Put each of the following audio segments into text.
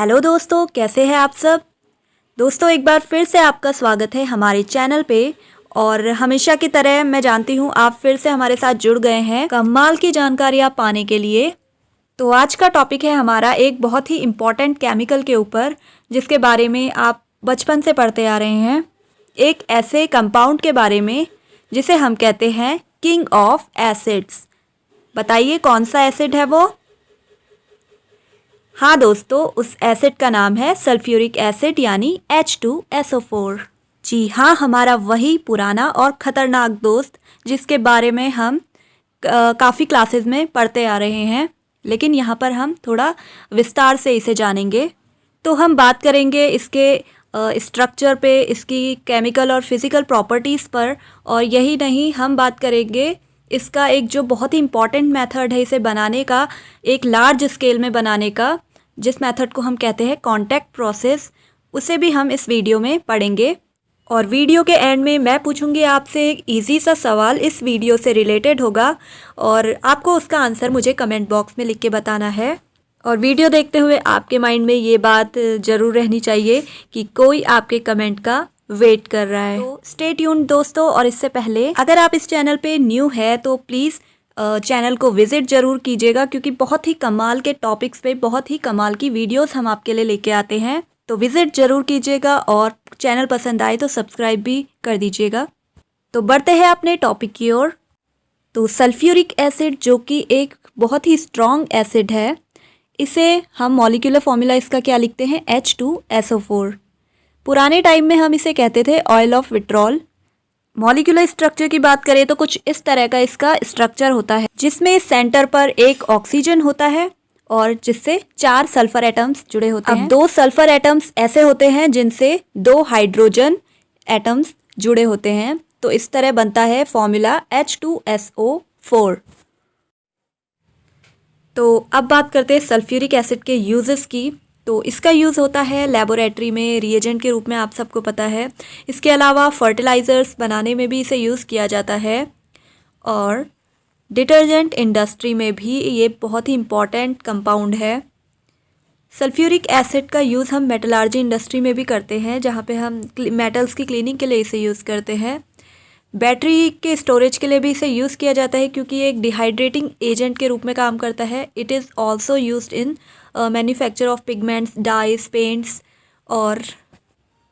Hello दोस्तों, कैसे हैं आप सब। दोस्तों, एक बार फिर से आपका स्वागत है हमारे चैनल पे। और हमेशा की तरह मैं जानती हूँ आप फिर से हमारे साथ जुड़ गए हैं कमाल की जानकारियाँ पाने के लिए। तो आज का टॉपिक है हमारा एक बहुत ही इम्पॉर्टेंट केमिकल के ऊपर, जिसके बारे में आप बचपन से पढ़ते आ रहे हैं। एक ऐसे कंपाउंड के बारे में जिसे हम कहते हैं किंग ऑफ एसिड्स। बताइए कौन सा एसिड है वो। हाँ दोस्तों, उस एसिड का नाम है सल्फ्यूरिक एसिड यानी H2SO4। जी हाँ, हमारा वही पुराना और ख़तरनाक दोस्त जिसके बारे में हम काफ़ी क्लासेस में पढ़ते आ रहे हैं, लेकिन यहाँ पर हम थोड़ा विस्तार से इसे जानेंगे। तो हम बात करेंगे इसके स्ट्रक्चर पे, इसकी केमिकल और फिज़िकल प्रॉपर्टीज़ पर, और यही नहीं, हम बात करेंगे इसका एक जो बहुत ही इम्पॉर्टेंट मेथड है इसे बनाने का, एक लार्ज स्केल में बनाने का, जिस मेथड को हम कहते हैं कॉन्टैक्ट प्रोसेस, उसे भी हम इस वीडियो में पढ़ेंगे। और वीडियो के एंड में मैं पूछूंगी आपसे एक इजी सा सवाल, इस वीडियो से रिलेटेड होगा, और आपको उसका आंसर मुझे कमेंट बॉक्स में लिख के बताना है। और वीडियो देखते हुए आपके माइंड में ये बात ज़रूर रहनी चाहिए कि कोई आपके कमेंट का वेट कर रहा है। तो स्टे ट्यून्ड दोस्तों। और इससे पहले अगर आप इस चैनल पे न्यू है तो प्लीज़ चैनल को विज़िट ज़रूर कीजिएगा, क्योंकि बहुत ही कमाल के टॉपिक्स पे बहुत ही कमाल की वीडियोस हम आपके लिए लेके आते हैं। तो विज़िट ज़रूर कीजिएगा, और चैनल पसंद आए तो सब्सक्राइब भी कर दीजिएगा। तो बढ़ते हैं अपने टॉपिक की ओर। तो सल्फ्यूरिक एसिड, जो कि एक बहुत ही स्ट्रॉन्ग एसिड है, इसे हम मॉलिक्यूलर फॉर्मूला इसका क्या लिखते हैं, H2SO4। पुराने टाइम में हम इसे कहते थे oil of vitriol. Molecular structure की बात करें तो कुछ इस तरह का इसका स्ट्रक्चर होता है, जिसमें सेंटर पर एक ऑक्सीजन होता है और जिससे 4 सल्फर एटम्स जुड़े होते हैं। अब 2 सल्फर एटम्स ऐसे होते हैं जिनसे 2 हाइड्रोजन एटम्स जुड़े होते हैं। तो इस तरह बनता है फॉर्मूला H2SO4। तो अब बात करते हैं सल्फ्यूरिक एसिड के यूजेस की। तो इसका यूज़ होता है लेबोरेटरी में रिएजेंट के रूप में, आप सबको पता है। इसके अलावा फर्टिलाइज़र्स बनाने में भी इसे यूज़ किया जाता है, और डिटर्जेंट इंडस्ट्री में भी ये बहुत ही इम्पॉर्टेंट कंपाउंड है। सल्फ्यूरिक एसिड का यूज़ हम मेटलर्जी इंडस्ट्री में भी करते हैं, जहाँ पे हम मेटल्स की क्लीनिंग के लिए इसे यूज़ करते हैं। बैटरी के स्टोरेज के लिए भी इसे यूज़ किया जाता है, क्योंकि ये एक डिहाइड्रेटिंग एजेंट के रूप में काम करता है। It is also used in manufacture of pigments, dyes, paints. और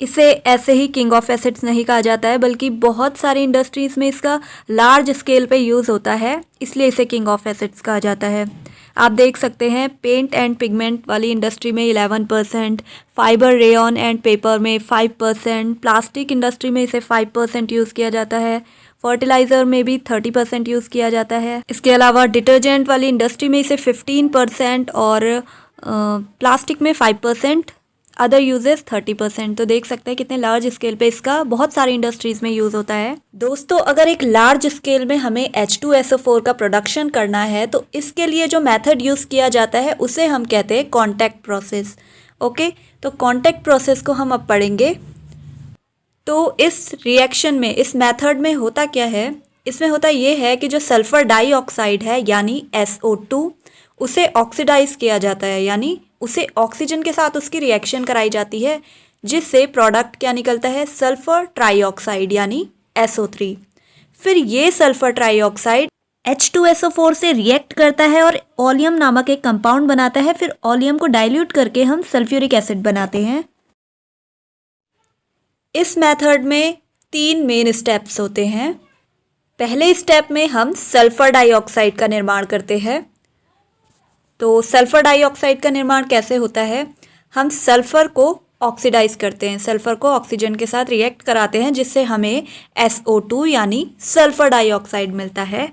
इसे ऐसे ही किंग ऑफ एसिड्स नहीं कहा जाता है, बल्कि बहुत सारी इंडस्ट्रीज़ में इसका लार्ज स्केल पे यूज़ होता है, इसलिए इसे किंग ऑफ एसिड्स कहा जाता है। आप देख सकते हैं पेंट एंड पिगमेंट वाली इंडस्ट्री में 11%, फाइबर, रेयन एंड पेपर में 5%, प्लास्टिक इंडस्ट्री में इसे 5% यूज़ किया जाता है, फर्टिलाइज़र में भी 30% यूज़ किया जाता है। इसके अलावा डिटर्जेंट वाली इंडस्ट्री में इसे 15% और प्लास्टिक में 5%, अदर यूजेस 30%। तो देख सकते हैं कितने लार्ज स्केल पे इसका बहुत सारी इंडस्ट्रीज़ में यूज़ होता है। दोस्तों, अगर एक लार्ज स्केल में हमें H2SO4 का प्रोडक्शन करना है तो इसके लिए जो मेथड यूज़ किया जाता है उसे हम कहते हैं कॉन्टैक्ट प्रोसेस। ओके, तो कॉन्टैक्ट प्रोसेस को हम अब पढ़ेंगे। तो इस रिएक्शन में, इस मेथड में होता क्या है, इसमें होता ये है कि जो सल्फ़र डाइऑक्साइड है यानी SO2, उसे ऑक्सीडाइज किया जाता है, यानी उसे ऑक्सीजन के साथ उसकी रिएक्शन कराई जाती है, जिससे प्रोडक्ट क्या निकलता है, सल्फ़र ट्राइऑक्साइड यानी SO3। फिर ये सल्फ़र ट्राइऑक्साइड H2SO4 से रिएक्ट करता है और ओलियम नामक एक कंपाउंड बनाता है। फिर ओलियम को डाइल्यूट करके हम सल्फ्यूरिक एसिड बनाते हैं। इस मेथड में 3 मेन स्टेप्स होते हैं। पहले स्टेप में हम सल्फ़र डाइऑक्साइड का निर्माण करते हैं। तो सल्फ़र डाइऑक्साइड का निर्माण कैसे होता है, हम सल्फ़र को ऑक्सीडाइज करते हैं, सल्फ़र को ऑक्सीजन के साथ रिएक्ट कराते हैं, जिससे हमें SO2 यानी सल्फ़र डाइऑक्साइड मिलता है।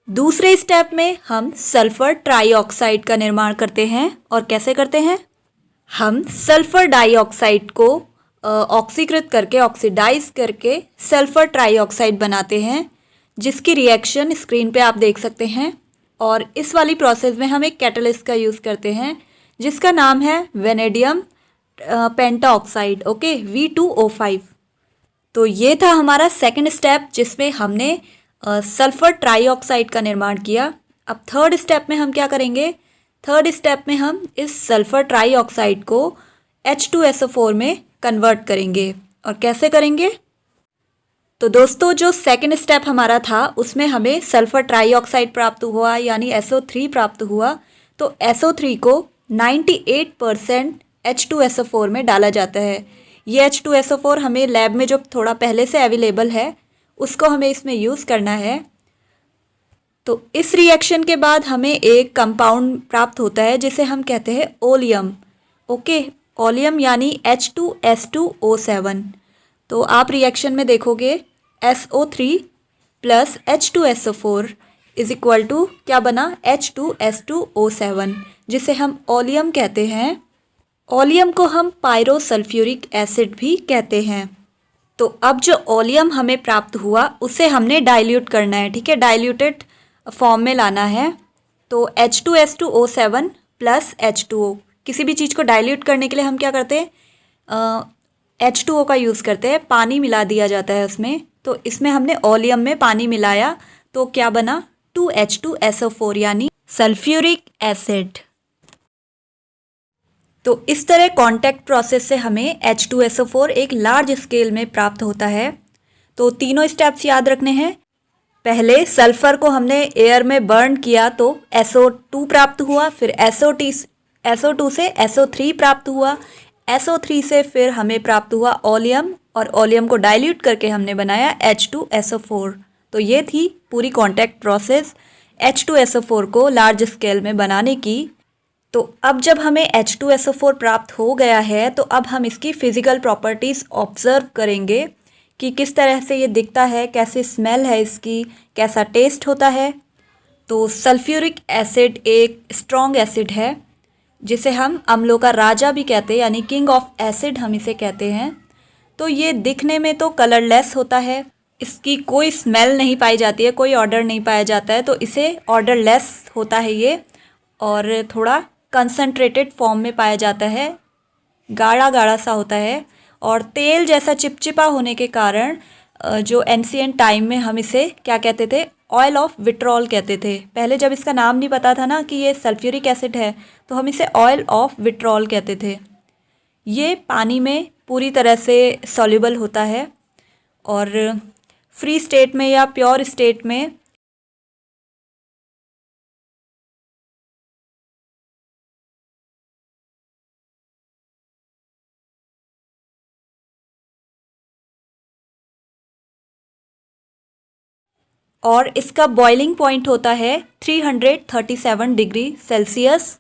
दूसरे स्टेप में हम सल्फ़र ट्राइऑक्साइड का निर्माण करते हैं। और कैसे करते हैं, हम सल्फ़र डाइऑक्साइड को ऑक्सीकृत करके, ऑक्सीडाइज करके सल्फ़र ट्राइऑक्साइड बनाते हैं, जिसकी रिएक्शन स्क्रीन पे आप देख सकते हैं। और इस वाली प्रोसेस में हम एक कैटलिस्ट का यूज़ करते हैं, जिसका नाम है वेनेडियम पेंटाऑक्साइड, ओके, V2O5। तो ये था हमारा सेकंड स्टेप, जिसमें हमने सल्फ़र ट्राइऑक्साइड का निर्माण किया। अब थर्ड स्टेप में हम क्या करेंगे, थर्ड स्टेप में हम इस सल्फर ट्राईऑक्साइड को H2SO4 में कन्वर्ट करेंगे। और कैसे करेंगे? तो दोस्तों जो सेकंड स्टेप हमारा था उसमें हमें सल्फर ट्राईऑक्साइड प्राप्त हुआ यानी SO3 प्राप्त हुआ। तो SO3 को 98% H2SO4 में डाला जाता है। ये H2SO4 हमें लैब में जो थोड़ा पहले से अवेलेबल है उसको हमें इसमें यूज़ करना है। तो इस रिएक्शन के बाद हमें एक कंपाउंड प्राप्त होता है जिसे हम कहते हैं ओलियम। ओके, ओलियम यानी H2S2O7। तो आप रिएक्शन में देखोगे SO3 plus H2SO4 is equal to क्या बना? H2S2O7, जिसे हम ओलियम कहते हैं। ओलियम को हम पायरोसल्फ्यूरिक एसिड भी कहते हैं। तो अब जो ओलियम हमें प्राप्त हुआ उसे हमने डाइल्यूट करना है, ठीक है, डाइल्यूटेड फॉर्म में लाना है। तो H2S2O7 प्लस H2O, किसी भी चीज़ को डाइल्यूट करने के लिए हम क्या करते हैं? H2O का यूज़ करते हैं, पानी मिला दिया जाता है उसमें। तो इसमें हमने ओलियम में पानी मिलाया तो क्या बना? 2H2SO4 यानी सल्फ्यूरिक एसिड। तो इस तरह कांटेक्ट प्रोसेस से हमें H2SO4 एक लार्ज स्केल में प्राप्त होता है। तो तीनों स्टेप्स याद रखने हैं। पहले सल्फर को हमने एयर में बर्न किया तो SO2 प्राप्त हुआ, फिर SO2 से SO3 प्राप्त हुआ, SO3 से फिर हमें प्राप्त हुआ ओलियम, और ओलियम को डाइल्यूट करके हमने बनाया H2SO4। तो ये थी पूरी कांटेक्ट प्रोसेस H2SO4 को लार्ज स्केल में बनाने की। तो अब जब हमें H2SO4 प्राप्त हो गया है तो अब हम इसकी फिज़िकल प्रॉपर्टीज़ ऑब्ज़र्व करेंगे कि किस तरह से ये दिखता है, कैसे स्मेल है इसकी, कैसा टेस्ट होता है। तो सल्फ्यूरिक एसिड एक स्ट्रॉन्ग एसिड है जिसे हम अम्लों का राजा भी कहते हैं, यानी किंग ऑफ एसिड हम इसे कहते हैं। तो ये दिखने में तो कलरलेस होता है, इसकी कोई स्मेल नहीं पाई जाती है, कोई ऑर्डर नहीं पाया जाता है, तो इसे ऑर्डरलेस होता है ये, और थोड़ा कंसनट्रेटेड फॉर्म में पाया जाता है, गाढ़ा गाढ़ा सा होता है, और तेल जैसा चिपचिपा होने के कारण जो एंशिएंट टाइम में हम इसे क्या कहते थे? ऑयल ऑफ विट्रॉल कहते थे। पहले जब इसका नाम नहीं पता था ना कि ये सल्फ्यूरिक एसिड है तो हम इसे ऑयल ऑफ विट्रॉल कहते थे। ये पानी में पूरी तरह से सॉल्युबल होता है और फ्री स्टेट में या प्योर स्टेट में और इसका बॉइलिंग पॉइंट होता है 337 डिग्री सेल्सियस।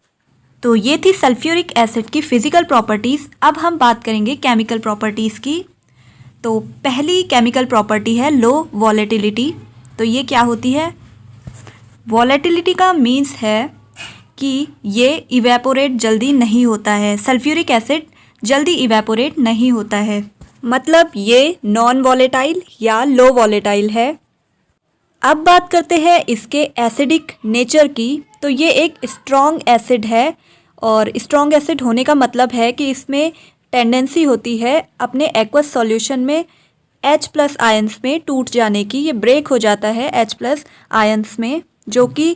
तो ये थी सल्फ्यूरिक एसिड की फ़िज़िकल प्रॉपर्टीज़। अब हम बात करेंगे केमिकल प्रॉपर्टीज़ की। तो पहली केमिकल प्रॉपर्टी है लो वॉलेटिलिटी। तो ये क्या होती है? वॉलेटिलिटी का मीन्स है कि ये इवेपोरेट जल्दी नहीं होता है, सल्फ्यूरिक एसिड जल्दी इवेपोरेट नहीं होता है, मतलब ये नॉन वॉलेटाइल या लो वॉलेटाइल है। अब बात करते हैं इसके एसिडिक नेचर की। तो ये एक स्ट्रॉन्ग एसिड है, और स्ट्रॉन्ग एसिड होने का मतलब है कि इसमें टेंडेंसी होती है अपने एक्वस सॉल्यूशन में H+ आयंस में टूट जाने की। ये ब्रेक हो जाता है H+ आयंस में, जो कि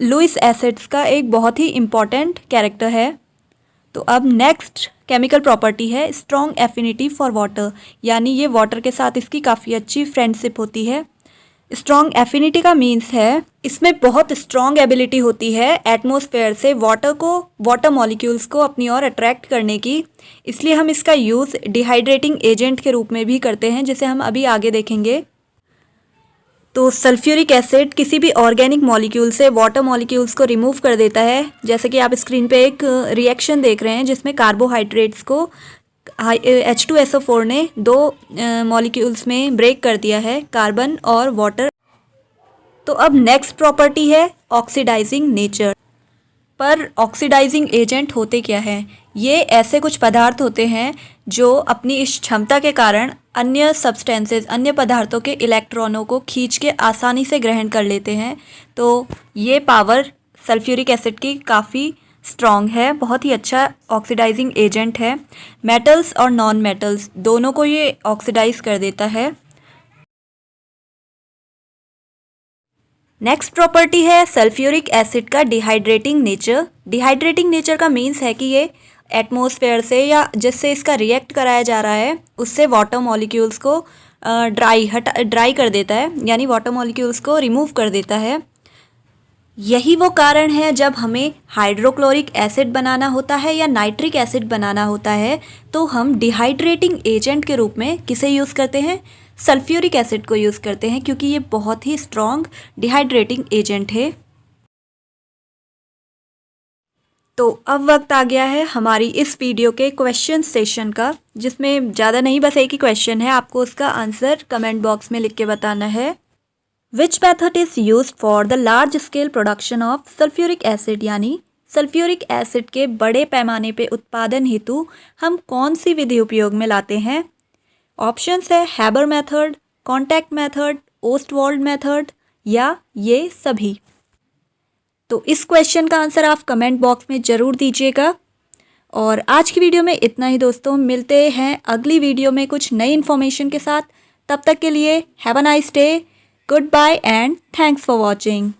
लुईस एसिड्स का एक बहुत ही इम्पॉर्टेंट कैरेक्टर है। तो अब नेक्स्ट केमिकल प्रॉपर्टी है स्ट्रॉन्ग एफिनिटी फॉर वाटर, यानी ये वाटर के साथ इसकी काफ़ी अच्छी फ्रेंडशिप होती है। स्ट्रॉन्ग एफिनिटी का मीन्स है इसमें बहुत स्ट्रॉन्ग एबिलिटी होती है एटमॉस्फेयर से वाटर मॉलिक्यूल्स को अपनी ओर अट्रैक्ट करने की। इसलिए हम इसका यूज़ डिहाइड्रेटिंग एजेंट के रूप में भी करते हैं, जिसे हम अभी आगे देखेंगे। तो सल्फ्यूरिक एसिड किसी भी ऑर्गेनिक मॉलिक्यूल से वाटर मॉलिक्यूल्स को रिमूव कर देता है। जैसे कि आप स्क्रीन पे एक रिएक्शन देख रहे हैं जिसमें कार्बोहाइड्रेट्स को H2SO4 ने दो मॉलिक्यूल्स में ब्रेक कर दिया है, कार्बन और वाटर। तो अब नेक्स्ट प्रॉपर्टी है ऑक्सीडाइजिंग नेचर। पर ऑक्सीडाइजिंग एजेंट होते क्या हैं? ये ऐसे कुछ पदार्थ होते हैं जो अपनी इस क्षमता के कारण अन्य सब्सटेंसेस, अन्य पदार्थों के इलेक्ट्रॉनों को खींच के आसानी से ग्रहण कर लेते हैं। तो ये पावर सल्फ्यूरिक एसिड की काफ़ी स्ट्रॉन्ग है, बहुत ही अच्छा ऑक्सीडाइजिंग एजेंट है। मेटल्स और नॉन मेटल्स दोनों को ये ऑक्सीडाइज कर देता है। नेक्स्ट प्रॉपर्टी है सल्फ्यूरिक एसिड का डिहाइड्रेटिंग नेचर। डिहाइड्रेटिंग नेचर का मीन्स है कि ये एटमॉस्फेयर से या जिससे इसका रिएक्ट कराया जा रहा है उससे वाटर मॉलिक्यूल्स को ड्राई कर देता है, यानी वाटर मॉलिक्यूल्स को रिमूव कर देता है। यही वो कारण है जब हमें हाइड्रोक्लोरिक एसिड बनाना होता है या नाइट्रिक एसिड बनाना होता है तो हम डिहाइड्रेटिंग एजेंट के रूप में किसे यूज़ करते हैं, सल्फ्यूरिक एसिड को यूज़ करते हैं, क्योंकि ये बहुत ही स्ट्रॉन्ग डिहाइड्रेटिंग एजेंट है। तो अब वक्त आ गया है हमारी इस वीडियो के क्वेश्चन सेशन का, जिसमें ज़्यादा नहीं बस एक ही क्वेश्चन है, आपको उसका आंसर कमेंट बॉक्स में लिख के बताना है। Which method is used for the large scale production of sulphuric acid, यानी सल्फ्यूरिक एसिड के बड़े पैमाने पे उत्पादन हेतु हम कौन सी विधि उपयोग में लाते हैं। ऑप्शंस है Haber method, contact method, Ostwald method या ये सभी। तो इस क्वेश्चन का आंसर आप कमेंट बॉक्स में ज़रूर दीजिएगा। और आज की वीडियो में इतना ही दोस्तों, मिलते हैं अगली वीडियो में कुछ नई इन्फॉर्मेशन के साथ। तब तक के लिए have a nice day, goodbye and thanks for watching.